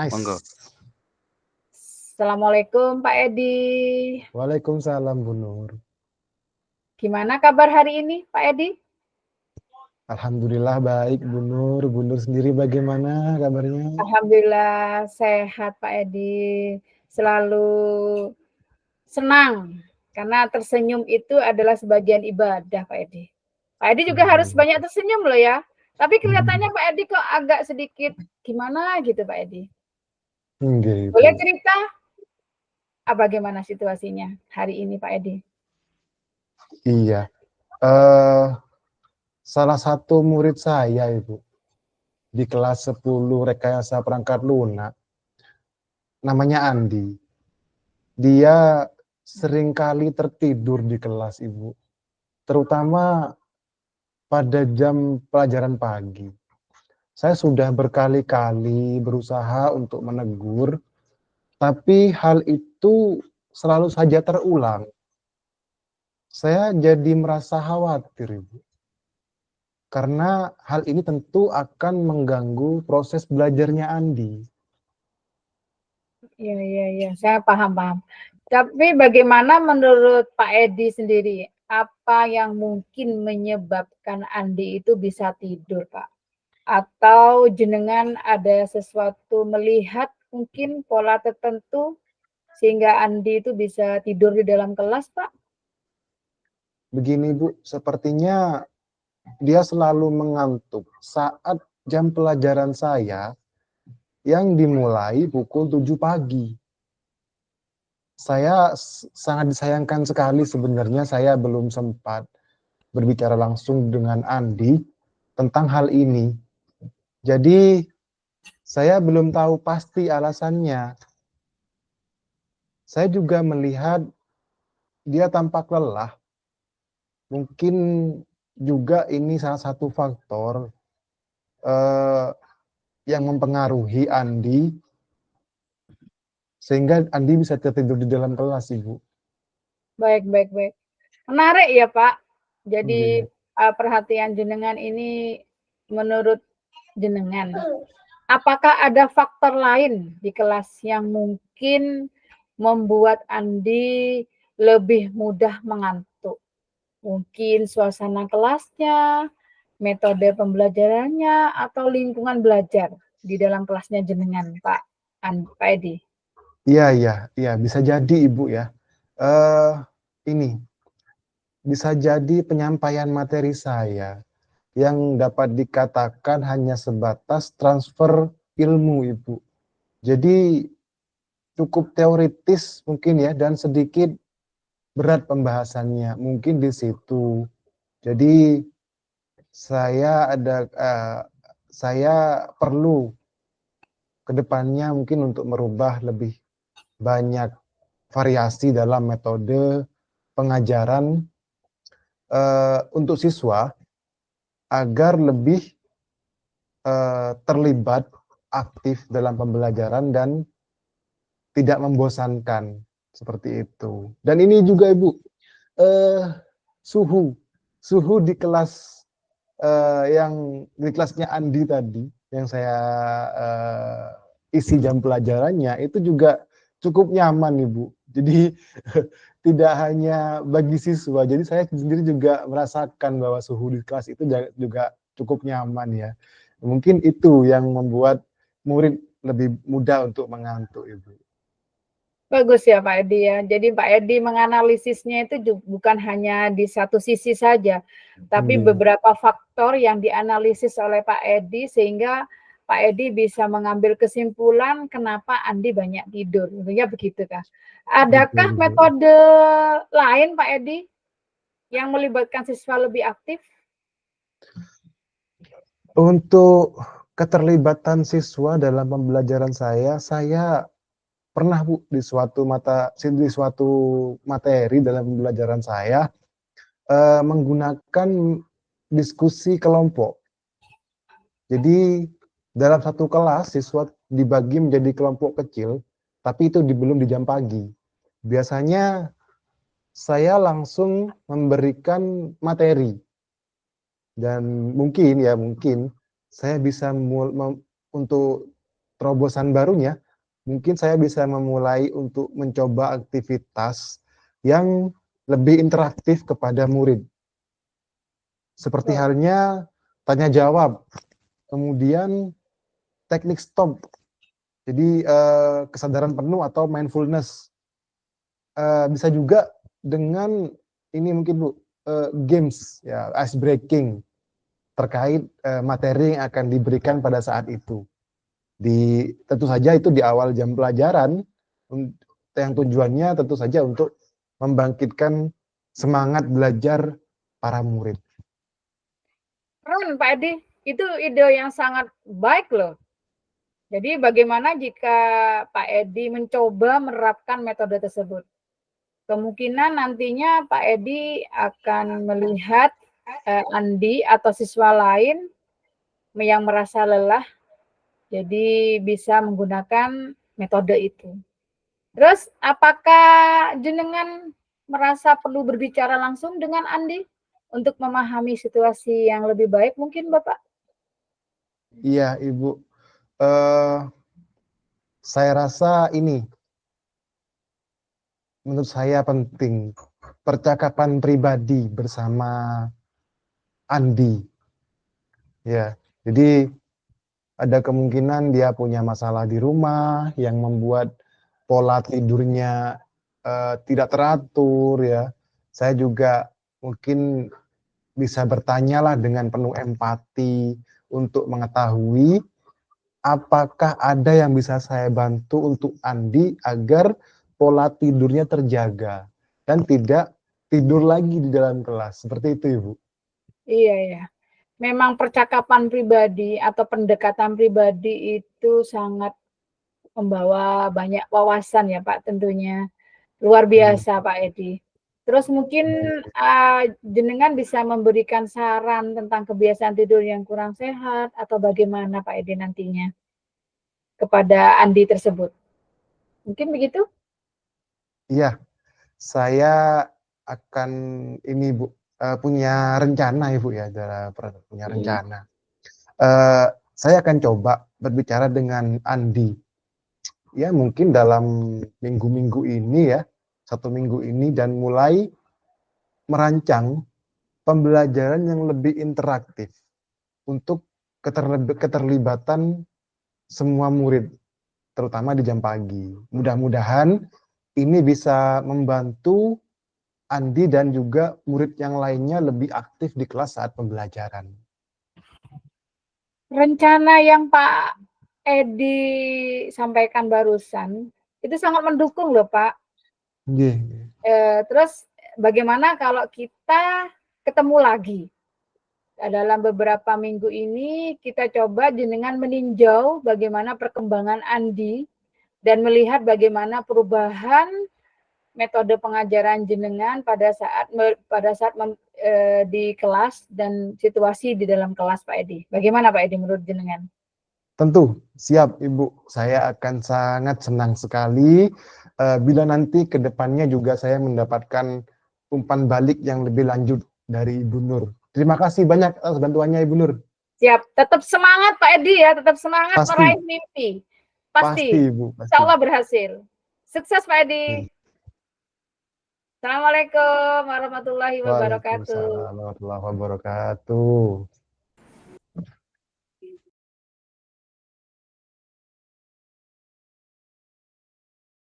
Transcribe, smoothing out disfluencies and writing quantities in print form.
Monggo. Nice. Assalamualaikum Pak Edi. Waalaikumsalam Bu Nur. Gimana kabar hari ini Pak Edi? Alhamdulillah baik Bu Nur. Bu Nur sendiri bagaimana kabarnya? Alhamdulillah sehat Pak Edi. Selalu senang karena tersenyum itu adalah sebagian ibadah Pak Edi. Pak Edi juga harus banyak tersenyum loh ya. Tapi kelihatannya Pak Edi kok agak sedikit gimana gitu Pak Edi. Gitu. Boleh cerita bagaimana situasinya hari ini Pak Edi? Iya. Salah satu murid saya Ibu di kelas 10 rekayasa perangkat lunak, namanya Andi. Dia seringkali tertidur di kelas Ibu, terutama pada jam pelajaran pagi. Saya sudah berkali-kali berusaha untuk menegur, tapi hal itu selalu saja terulang. Saya jadi merasa khawatir, Ibu. Karena hal ini tentu akan mengganggu proses belajarnya Andi. Iya, saya paham. Tapi bagaimana menurut Pak Edi sendiri, apa yang mungkin menyebabkan Andi itu bisa tidur, Pak? Atau jenengan ada sesuatu melihat mungkin pola tertentu sehingga Andi itu bisa tidur di dalam kelas, Pak? Begini Bu, sepertinya dia selalu mengantuk saat jam pelajaran saya yang dimulai pukul 7 pagi. Saya sangat disayangkan sekali sebenarnya saya belum sempat berbicara langsung dengan Andi tentang hal ini. Jadi saya belum tahu pasti alasannya. Saya juga melihat dia tampak lelah. Mungkin juga ini salah satu faktor yang mempengaruhi Andi sehingga Andi bisa tertidur di dalam kelas, Ibu. Baik. Menarik ya, Pak. Jadi perhatian jenengan ini menurut jenengan, apakah ada faktor lain di kelas yang mungkin membuat Andi lebih mudah mengantuk? Mungkin suasana kelasnya, metode pembelajarannya, atau lingkungan belajar di dalam kelasnya jenengan, Pak Edi? Iya, bisa jadi Ibu ya. Ini bisa jadi penyampaian materi saya yang dapat dikatakan hanya sebatas transfer ilmu, Ibu. Jadi cukup teoritis mungkin ya dan sedikit berat pembahasannya mungkin di situ. Jadi saya perlu kedepannya mungkin untuk merubah lebih banyak variasi dalam metode pengajaran untuk siswa agar lebih terlibat aktif dalam pembelajaran dan tidak membosankan seperti itu. Dan ini juga Ibu, suhu di kelas yang di kelasnya Andi tadi yang saya isi jam pelajarannya itu juga cukup nyaman Ibu. Jadi tidak hanya bagi siswa, jadi saya sendiri juga merasakan bahwa suhu di kelas itu juga cukup nyaman ya. Mungkin itu yang membuat murid lebih mudah untuk mengantuk Ibu. Bagus ya Pak Edi ya. Jadi Pak Edi menganalisisnya itu bukan hanya di satu sisi saja, tapi beberapa faktor yang dianalisis oleh Pak Edi sehingga Pak Edi bisa mengambil kesimpulan kenapa Andi banyak tidur. Tentunya begitu Kak. Adakah metode lain Pak Edi yang melibatkan siswa lebih aktif? Untuk keterlibatan siswa dalam pembelajaran saya pernah Bu di suatu materi dalam pembelajaran saya menggunakan diskusi kelompok. Jadi dalam satu kelas siswa dibagi menjadi kelompok kecil, tapi itu belum di jam pagi. Biasanya saya langsung memberikan materi dan mungkin saya bisa untuk terobosan barunya, mungkin saya bisa memulai untuk mencoba aktivitas yang lebih interaktif kepada murid. Seperti halnya tanya jawab, kemudian teknik stop. Jadi kesadaran penuh atau mindfulness. Bisa juga dengan ini mungkin Bu, games ya, ice breaking terkait materi yang akan diberikan pada saat itu. Tentu saja itu di awal jam pelajaran yang tujuannya tentu saja untuk membangkitkan semangat belajar para murid. Keren Pak Edi, itu ide yang sangat baik loh. Jadi bagaimana jika Pak Edi mencoba menerapkan metode tersebut? Kemungkinan nantinya Pak Edi akan melihat Andi atau siswa lain yang merasa lelah, jadi bisa menggunakan metode itu. Terus apakah jenengan merasa perlu berbicara langsung dengan Andi untuk memahami situasi yang lebih baik mungkin Bapak? Iya Ibu, saya rasa ini menurut saya penting, percakapan pribadi bersama Andi. Ya, jadi ada kemungkinan dia punya masalah di rumah yang membuat pola tidurnya tidak teratur ya. Saya juga mungkin bisa bertanyalah dengan penuh empati untuk mengetahui apakah ada yang bisa saya bantu untuk Andi agar pola tidurnya terjaga dan tidak tidur lagi di dalam kelas. Seperti itu, Ibu. Iya, ya. Memang percakapan pribadi atau pendekatan pribadi itu sangat membawa banyak wawasan ya Pak tentunya. Luar biasa Pak Edi. Terus mungkin jenengan bisa memberikan saran tentang kebiasaan tidur yang kurang sehat atau bagaimana Pak Edi nantinya kepada Andi tersebut. Mungkin begitu? Iya, saya akan ini Bu, punya rencana Ibu ya, punya rencana. Saya akan coba berbicara dengan Andi. Ya mungkin dalam minggu-minggu ini ya, 1 minggu ini dan mulai merancang pembelajaran yang lebih interaktif untuk keterlibatan semua murid, terutama di jam pagi. Mudah-mudahan ini bisa membantu Andi dan juga murid yang lainnya lebih aktif di kelas saat pembelajaran. Rencana yang Pak Edi sampaikan barusan itu sangat mendukung loh Pak. Terus bagaimana kalau kita ketemu lagi? Dalam beberapa minggu ini kita coba jenengan meninjau bagaimana perkembangan Andi dan melihat bagaimana perubahan metode pengajaran jenengan pada saat di kelas dan situasi di dalam kelas Pak Edi. Bagaimana Pak Edi menurut jenengan? Tentu, siap Ibu. Saya akan sangat senang sekali bila nanti ke depannya juga saya mendapatkan umpan balik yang lebih lanjut dari Ibu Nur. Terima kasih banyak atas bantuannya Ibu Nur. Siap, tetap semangat Pak Edi ya, tetap semangat meraih mimpi. Pasti Ibu. Pasti. Insya Allah berhasil. Sukses Pak Edi. Assalamualaikum warahmatullahi wabarakatuh. Waalaikumsalam warahmatullahi wabarakatuh.